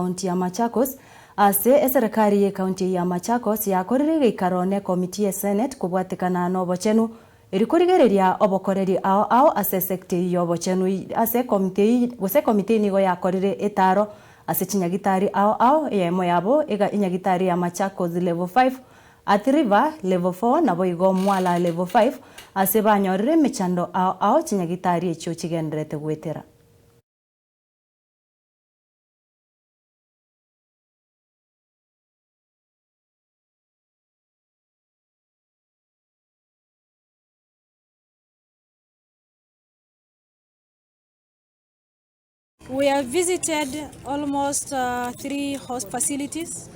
kaunti ya Machakos ase serikali ya kaunti ya Machakos yakorire ikarone komiti ya Senate kubwatikana no bochenu irikurigereria obokoreri ao ase sekte yo bochenu ase komite nigo yakorire etaro ase chinyagitari ao yemo yabo ega inyagitari ya Machakos level 5 Athi River level 4 na boigo Mwala level 5 ase banyorire michando ao chinyagitari echo chigendrete gwetera. We have visited almost 3 host facilities.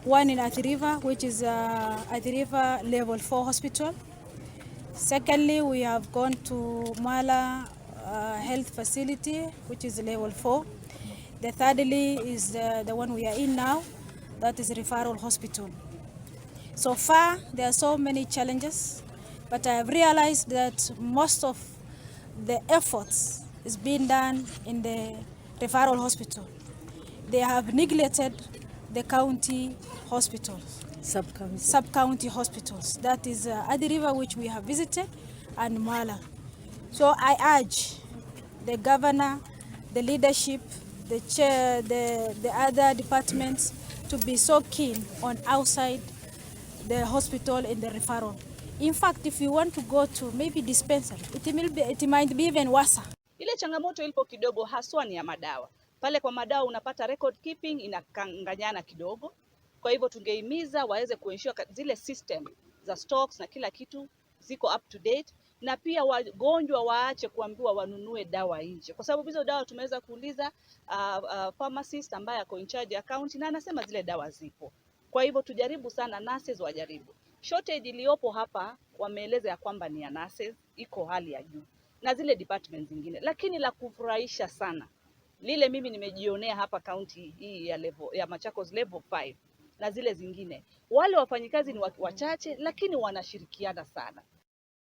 One in Athi River, which is Athi River level 4 hospital. Secondly, we have gone to Mala health facility, which is level 4. The thirdly is the one we are in now, that is referral hospital. So far, there are so many challenges, but I have realized that most of the efforts is being done in the referral hospital. They have neglected the county hospitals, sub-county hospitals. That is Athi River, which we have visited, and Mala. So I urge the governor, the leadership, the chair, the other departments to be so keen on outside the hospital in the referral. In fact, if you want to go to maybe dispensary, it might be even worse. Ile changamoto ilipo kidogo haswa ni ya madawa. Pale kwa madawa unapata record keeping inakanganyana kidogo. Kwa hivyo tungehimiza waweze kuensure zile system za stocks na kila kitu ziko up to date, na pia wagonjwa waache kuambiwa wanunue dawa nje. Kwa sababu hizo dawa tumeweza kuuliza pharmacist ambaye ako in charge ya county na anasema zile dawa zipo. Kwa hivyo tujaribu sana, nurses wajaribu. Shortage iliyopo hapa wameeleza ya kwamba ni ya nurses, iko hali ya juu, na zile departments zingine. Lakini la kufurahisha sana, lile mimi nimejionea hapa county hii ya Machakos level 5 na zile zingine, wale wafanyikazi ni wachache lakini wanashirikiana sana.